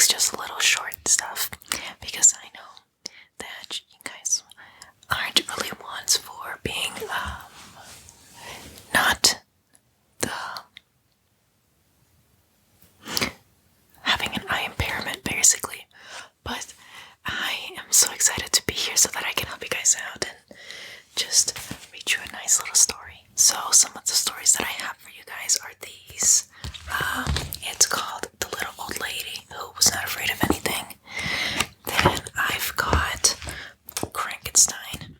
vlogs, just little short stuff, because I know that you guys aren't really ones for being not the having an eye impairment basically, but I am so excited to be here so that I can help you guys out and just read you a nice little story. So some of the stories that I have for you guys are these. It's called The Little Old Lady Who Was Not Afraid of Anything. Then I've got Crankenstein.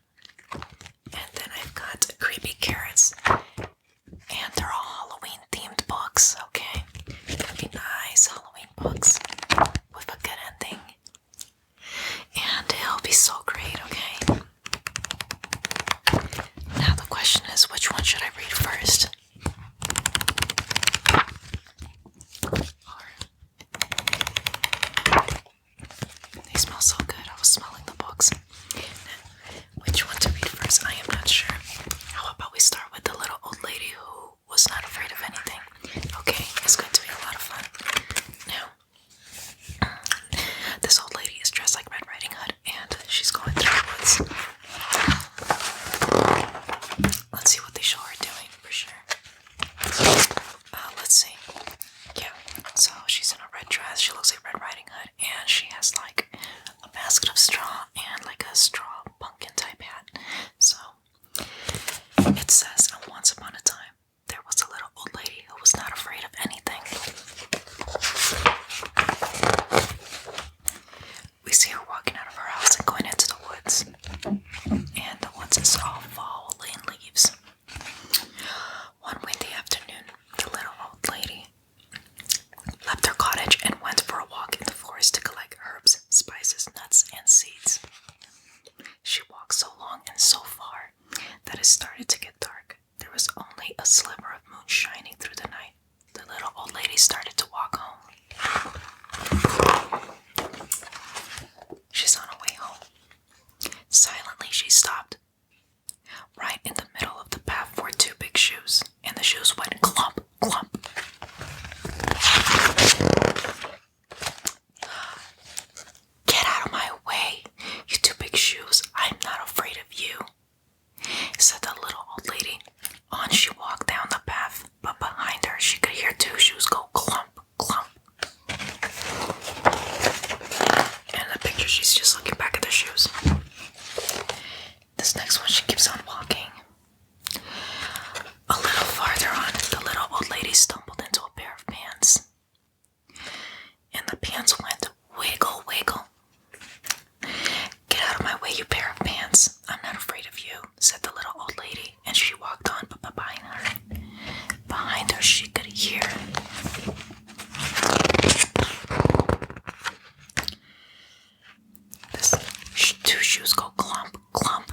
And then I've got Creepy Carrots. And they're all Halloween themed books, okay? They're gonna be nice Halloween books with a good ending. And it'll be so great, okay? Now the question is, which one should I read first? They smell so good. I was smelling the books. Which one to read first? I am not sure. How about we start with The Little Old Lady Who Was Not Afraid of Anything? Okay, it's going to be a lot of fun. Now, this old lady is dressed like Red Riding Hood, and she's going through the woods. Let's see what they show her doing, for sure. Let's see. Yeah, so she's in a red dress. She looks like Red Riding Hood, and she has like a basket of straw and like a straw pumpkin type hat. So it says, once upon a time, there was a little old lady who was not afraid of anything. We see her walking out of her house and going into the woods. And the woods is all falling leaves. One windy afternoon, the little old lady left her cottage and went for a walk in the forest to collect herbs, spices, nuts, and seeds. She walked so long and so far that it started to get dark. There was only a sliver of moon shining through the night. The little old lady started to walk home. She's on her way home. Silently, she stopped. Right in the middle of the path were two big shoes, and the shoes went clump, clump. Get out of my way, you two big shoes. I'm not afraid of you, said the little old lady. On she walked down the path, but behind her she could hear two shoes go clump, clump. And in the picture, she's just looking back at the shoes. This next one, she keeps on walking. A little farther on, the little old lady stumbled into a pair of pants. And the pants went wiggle, wiggle. Get out of my way, you pair of pants. I'm not afraid of you, said the little old lady. And she walked on, but behind her she could hear two shoes go clump, clump,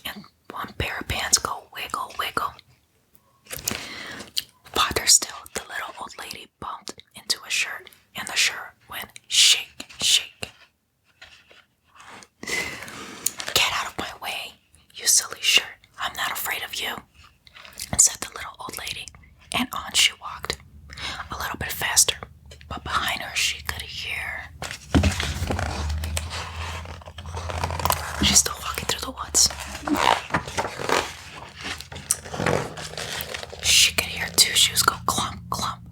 and one pair of pants go wiggle, wiggle. Farther still, the little old lady bumped into a shirt, and the shirt went shake, shake. Get out of my way, you silly shirt. I'm not afraid of you, said the little old lady. And on she walked, a little bit faster, but behind her she could hear. She's still walking through the woods. She could hear two shoes go clump, clump,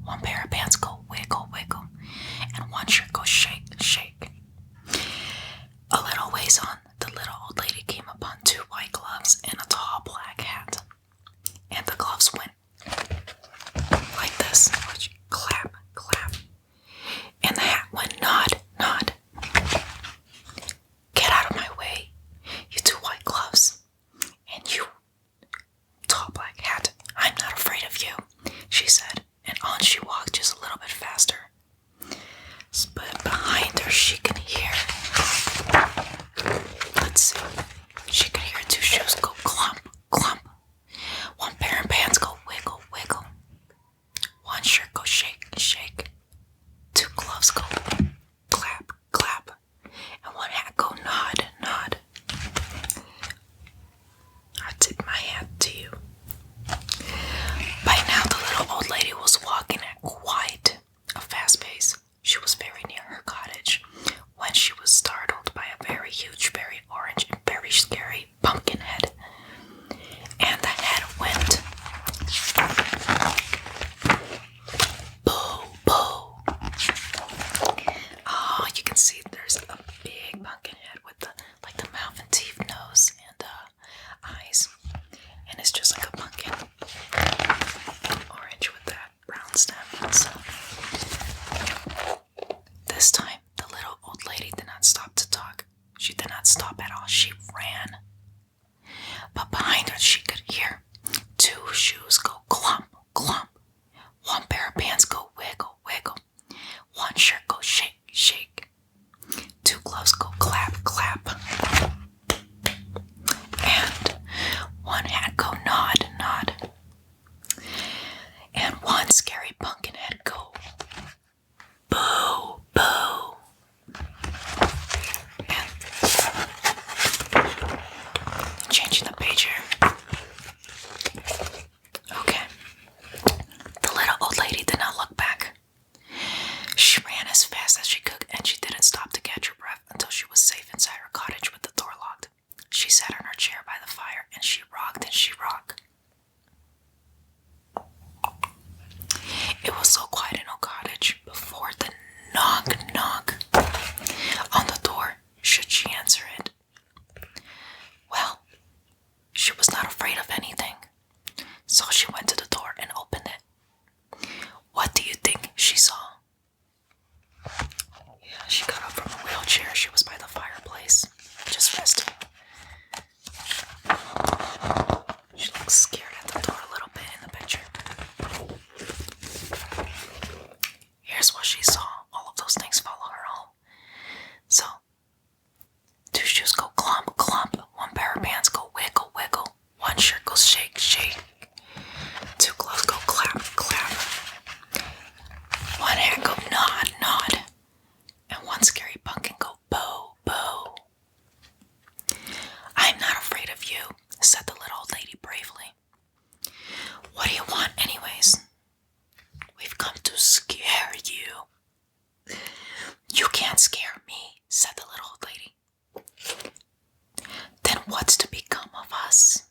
one pair of pants go wiggle, wiggle, and one shirt go shake, shake. A little ways on, the little old lady came upon two white gloves and a tall black hat. And the gloves went like this, which clap, clap. And the hat went nod, nod. Get out of my way, you two white gloves. And you tall black hat. I'm not afraid of you, she said. And on she walked just a little bit faster. But behind her she could hear. Let's see. She could hear two shoes go clump, clump. One pair of pants go wiggle, wiggle. One shirt go shake, shake. Two gloves go clap, clap. And one hat go nod, nod. I tip my hat to you. By now, the little old lady was walking at quite a fast pace. She was very near her can't scare me," said the little old lady. "Then what's to become of us?"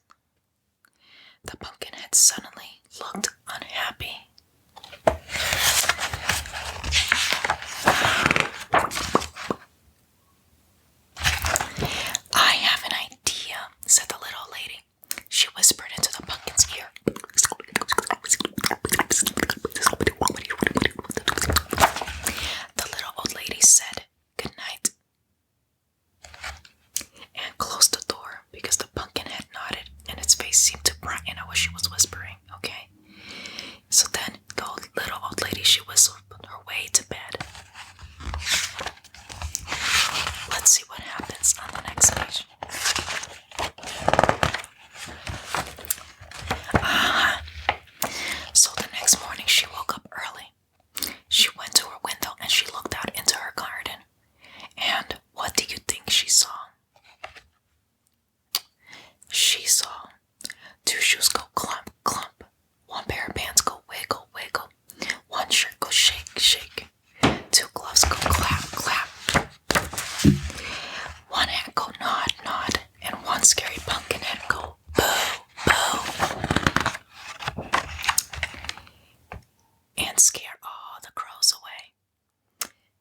The pumpkinhead suddenly looked unhappy. "I have an idea," said the little lady. She whispered into the pumpkin's ear. The little old lady said good night and closed the door because the pumpkinhead nodded and its face seemed to brighten at what she was whispering. Okay, so then the little old lady, she whistled her way to bed. Let's see what happens on the next page. So the next morning she woke up early. She went to her window and she looked out into her garden. And what do you think she saw? She saw two shoes go clump, clump. One pair of pants go wiggle, wiggle. One shirt go shake, shake. Two gloves go clap, clap. One hand go nod, nod. And one scary pumpkin head go boo, boo. And scare all the crows away.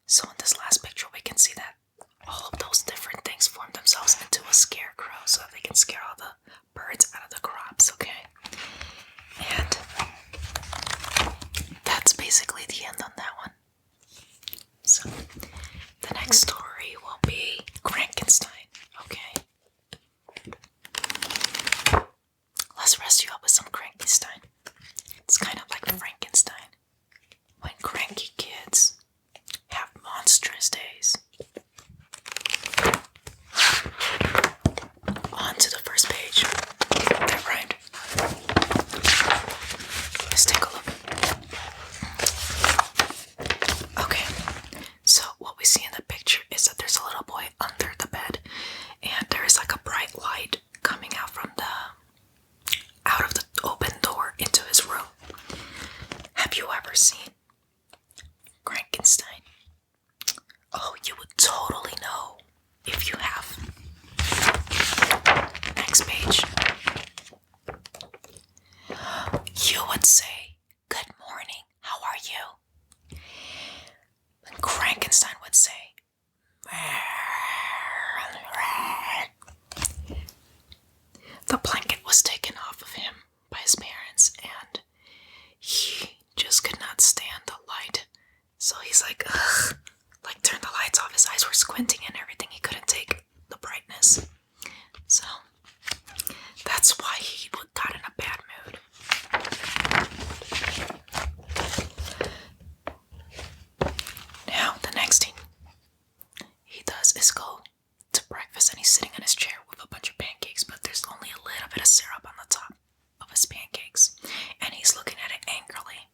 So in this last picture we can see that all of those different things form themselves into a scarecrow so that they can scare all the birds out of the crops, okay? And that's basically the end on that one. So the next story will be Crankenstein, okay? Let's rest you up with some Crankenstein. It's kind of like Frankenstein. When cranky kids have monstrous days. On to the first page. That rhymed. Let's take a look. Okay, so what we see in the picture is that there's a little boy under the bed, and there is like a bright light coming out of the open door into his room. Have you ever seen Crankenstein? Oh, you would totally know if you have. Next page. You would say, "Good morning, how are you?" And Crankenstein would say, the blanket was taken off of him by his parents, and he just could not stand the light. So he's like, ugh, like turned the lights off. His eyes were squinting and everything. He couldn't take the brightness. So that's why he got in a bad mood. Now the next thing he does is go to breakfast, and he's sitting in his chair with a bunch of pancakes, but there's only a little bit of syrup on the top of his pancakes, and he's looking at it angrily.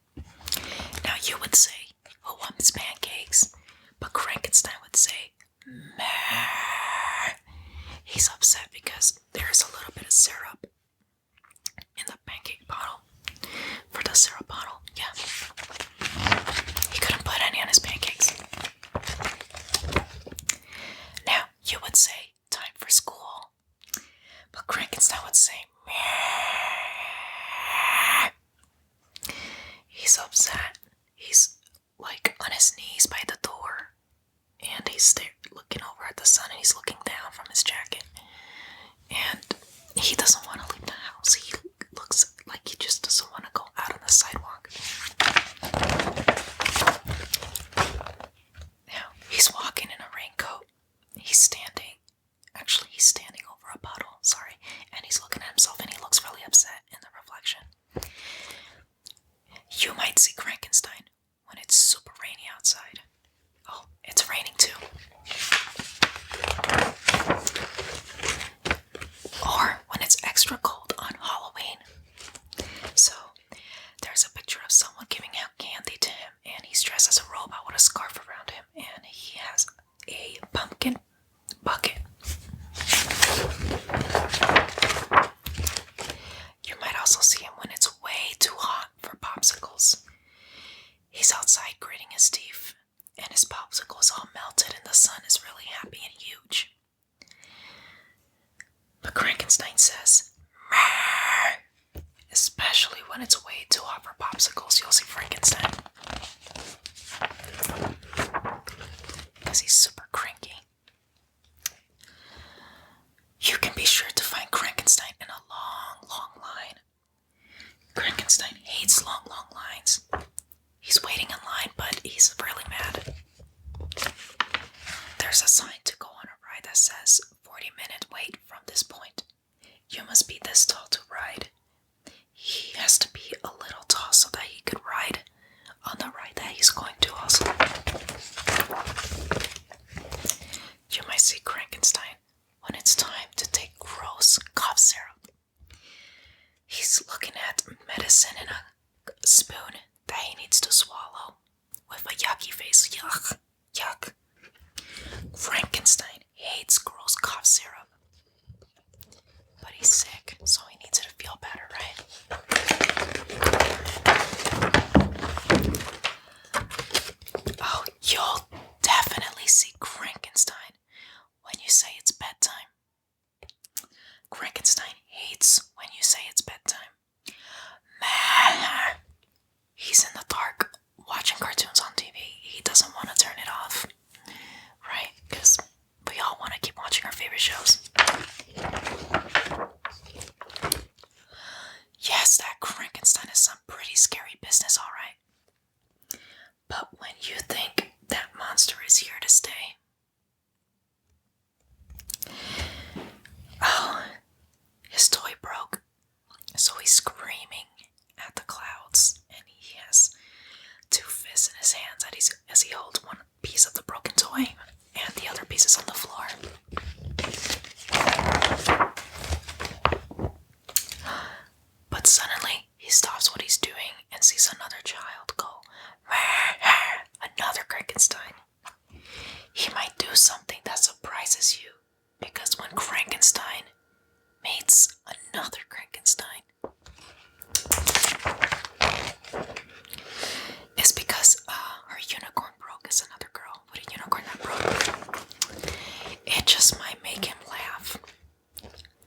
Now you would say, "Who wants pancakes?" But Crankenstein would say, "Meh." He's upset because there's a little bit of syrup in the pancake bottle. For the syrup bottle, yeah. He couldn't put any on his pancakes. Now you would say, "Time for school." he's super cranky. You can be sure to find Crankenstein in a long, long line. Crankenstein hates long, long lines. He's waiting in line, but he's really mad. There's a sign to go on a ride that says 40-minute wait from this point. You must be this tall to ride. He has to be a little tall so that he could ride on the ride that he's going to also. You might see Crankenstein when it's time to take gross cough syrup. He's looking at medicine in a spoon that he needs to swallow with a yucky face. Yuck, yuck. Frankenstein hates gross cough syrup. But he's sick, so he needs it to feel better, right? Oh, you'll definitely see Crankenstein when you say it's bedtime. Crankenstein hates when you say it's bedtime. He's in the dark watching cartoons on TV. He doesn't want to turn it off, right? Because we all want to keep watching our favorite shows. Yes, that Crankenstein is some pretty scary business, alright. But when you think that monster is here to stay, oh, his toy broke, so he's screaming at the clouds, and he has two fists in his hands as he holds one piece of the broken toy, and the other piece is on the floor. But suddenly, he stops what he's doing and sees another child go, another Crankenstein. He might do something that surprises you, because when Crankenstein meets another Crankenstein, it's because her unicorn broke as another girl with a unicorn that broke. It just might make him laugh.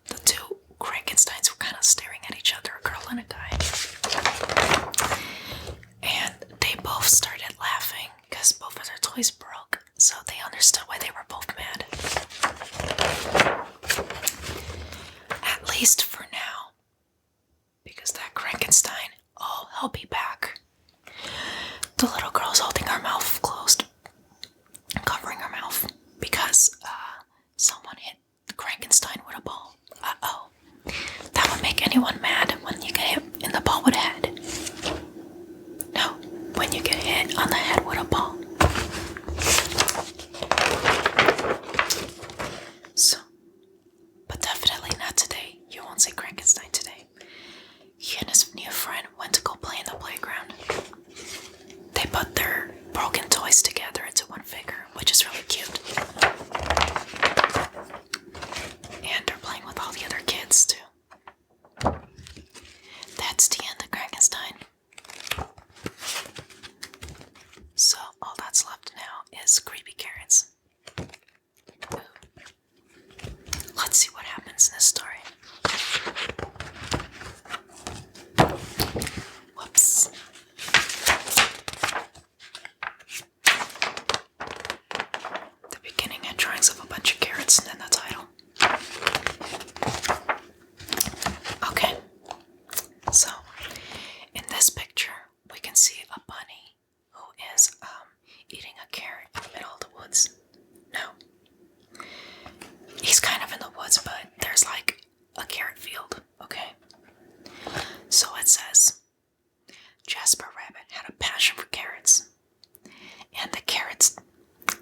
The two Crankensteins were kind of staring at each other, a girl and a guy. And they both started laughing because both of their toys broke, so they understood why they were both mad. At least for now. Because that Crankenstein, oh, he'll be back. The little girl's holding her mouth closed, covering her mouth, because someone hit the Crankenstein with a ball. Uh-oh. That would make anyone mad when you get hit in the ball with a head. No, when you get hit on the head with a ball. So, but definitely not today. You won't see Crankenstein today. He and his new friend went to go play in the playground. They put their broken toys together into one figure, which is really cute. And they're playing with all the other kids too. That's the end of Crankenstein. So all that's left now is creepy carrots. Ooh. Let's see what happens in this story. Whoops. The beginning had drawings of a bunch of carrots and then the title. Okay. So, in this picture, we can see a bunny who is eating a carrot in the middle of the woods. No. He's kind of in the woods, but there's like a carrot field, okay? So it says, Jasper Rabbit had a passion for carrots, and the carrots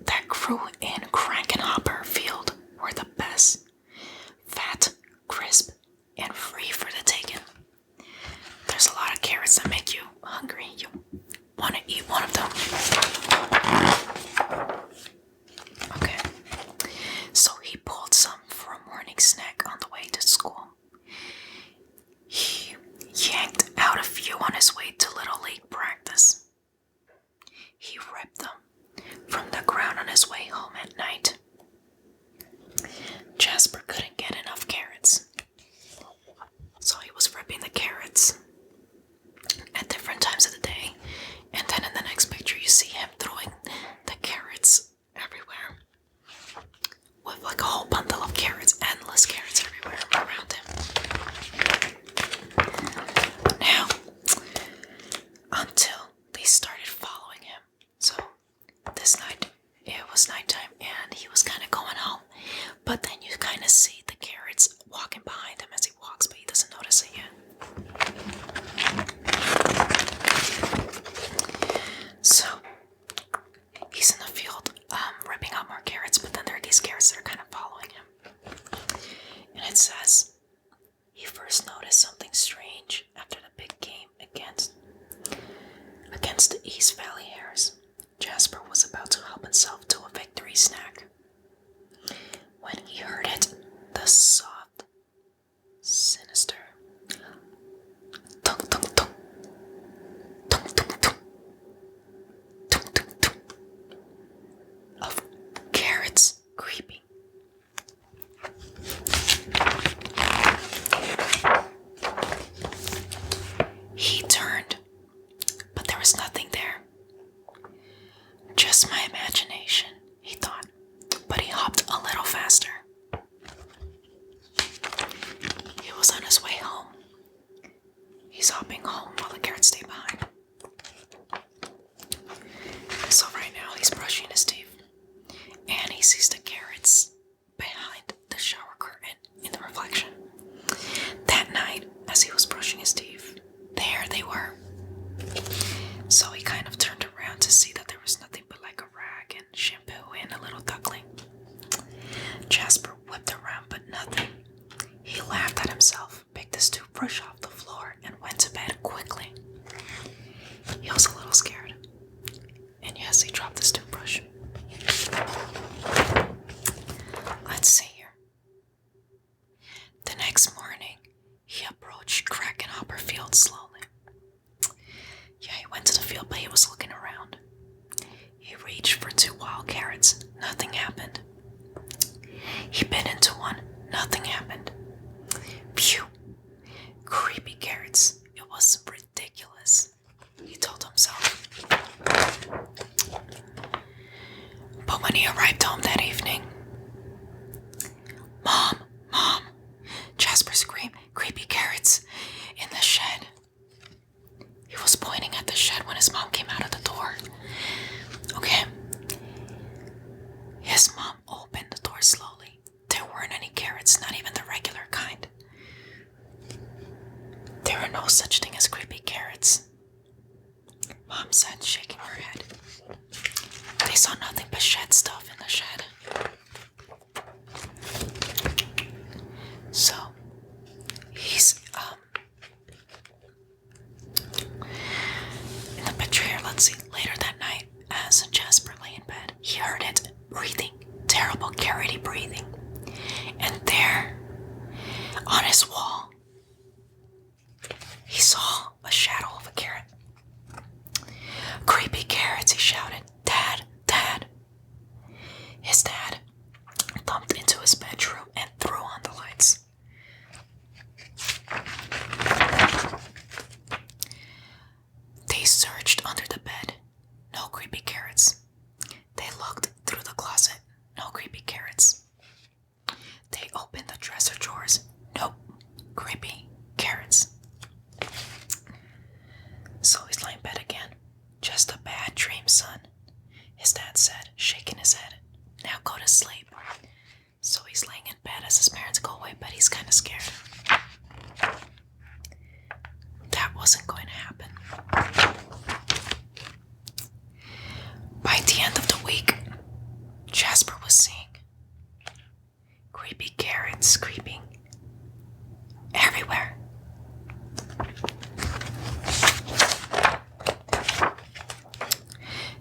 that grew in Crankenhopper Field were the best. Fat, crisp, and free for the taking. There's a lot of carrots that make you hungry. You want to eat one of them. Okay. So he pulled some for a morning snack on the way to school. He yanked out a few on his way to Little League practice. He ripped them from the ground on his way home at was nighttime and he was kind of going home. But then you kind of see the carrots walking behind him as he walks, but he doesn't notice it yet. So he's in the field ripping out more carrots, but then there are these carrots that are kind of following him. And it says he first noticed something strange after the big game against the East Valley Hares. Jasper was about to help himself to a victory snack when he heard it, the soft, sinister tunk tunk tunk tunk tunk tunk tunk tunk tunk of carrots creeping. He turned, but there was nothing there. Just my imagination, he thought, but he hopped a little faster. He was on his way home. He's hopping home while the carrots stay behind. So right now he's brushing his teeth, and he sees the carrots behind the shower curtain in the reflection. That night, as he was brushing his teeth, there they were. So he kind of turned around to see that there was nothing but like a rag and shampoo and a little duckling. Jasper whipped around, but nothing. He laughed at himself, picked his toothbrush off the floor, and went to bed quickly. He was a little scared. And yes, he dropped his toothbrush. Let's see here. The next morning, he approached Crankenstein field slowly. Yeah, he went to the field, but he was looking around. He reached for 2 wild carrots. Nothing happened. He bit into one. Nothing happened. Phew. Creepy carrots. It was ridiculous, he told himself. But when he arrived home that evening, Mom, Mom, Jasper screamed, creepy carrots in the shed. He was pointing at the shed when his mom came out of the door. Okay. His mom opened the door slowly. There weren't any carrots, not even the regular kind. There are no such thing as creepy carrots, Mom said, shaking her head. They saw nothing but shed stuff in the shed. So, he's, in the picture here, let's see, later that night, as Jasper lay in bed, he heard it breathing, terrible carroty breathing. And there, on his wall, he saw a shadow of a carrot. Creepy carrots, he shouted. Dad, Dad. His dad thumped into his bedroom and threw on the lights. They searched under the bed. No creepy carrots. They looked through the closet. No creepy carrots. They opened the dresser drawers. Nope. Creepy carrots. So he's lying in bed again. Just a bad dream, son, his dad said, shaking his head. Now go to sleep. So he's laying in bed as his parents go away, but he's kind of scared. That wasn't going to happen. By the end of the week, Jasper was seeing creepy carrots creeping everywhere.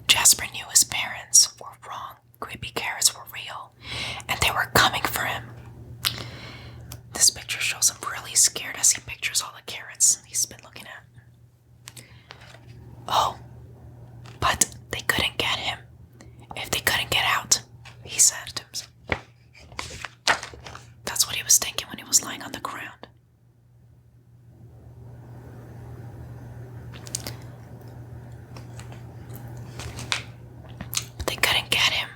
Jasper knew his parents were wrong. Creepy carrots were real, and they were coming for him. This picture shows him really scared as he pictures all the carrots he's been looking at. Oh, but they couldn't get him. If they couldn't get out, he said to himself. That's what he was thinking when he was lying on the ground. But they couldn't get him.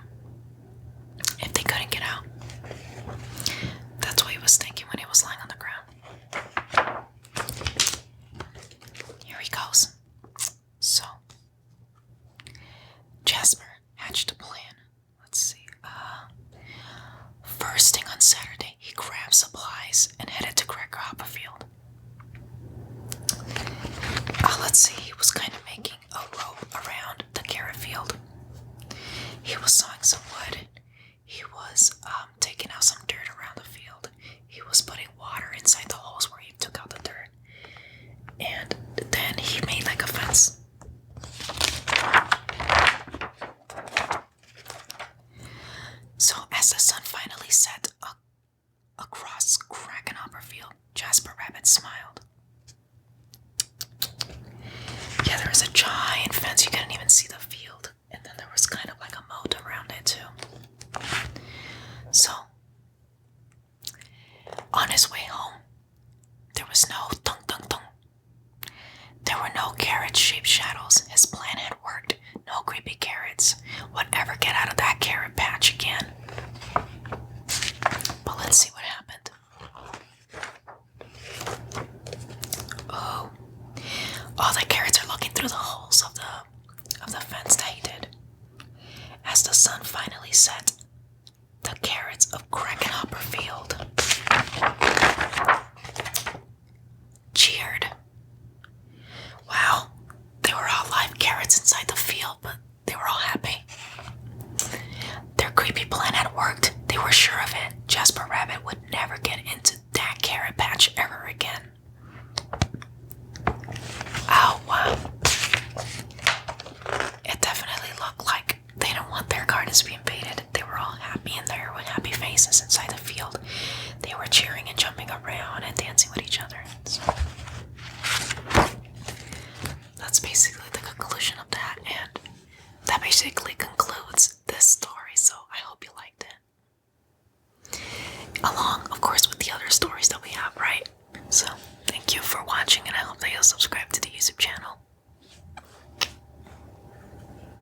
If they couldn't get out. That's what he was thinking when he was lying on the ground. Here he goes. So, Jasper hatched a plan. Let's one Saturday, he grabbed supplies and headed to Cracker Hopperfield. Let's see, he was kind of making a rope around the carrot field. He was sawing some wood. He was taking out some dirt around the field. He was putting water inside the holes where he took out the dirt. And then he made like a fence. So as the sun finally set across Crankenstein, Jasper Rabbit smiled. Yeah, there was a giant fence. You couldn't even see the field. And then there was kind of like a moat around it too. So, on his way home, there was no thunk thunk thunk. There were no carrot-shaped shadows. His plan had worked. No creepy carrots would ever get out of that carrot patch again. But let's see what happened. Oh, all the carrots are looking through the holes of the fence that he did. As the sun finally set, the carrots of Crankenstein cheered. Wow, they were all live carrots inside the field, but they were all happy. Their creepy plan had worked. They were sure of it. Jasper Rabbit would never get into that carrot patch ever again. Oh, wow. It definitely looked like they didn't want their gardens to be invaded. They were all happy in there with happy faces inside the field. They were cheering and jumping around and dancing with each other. So that's basically the conclusion of that, and that basically concludes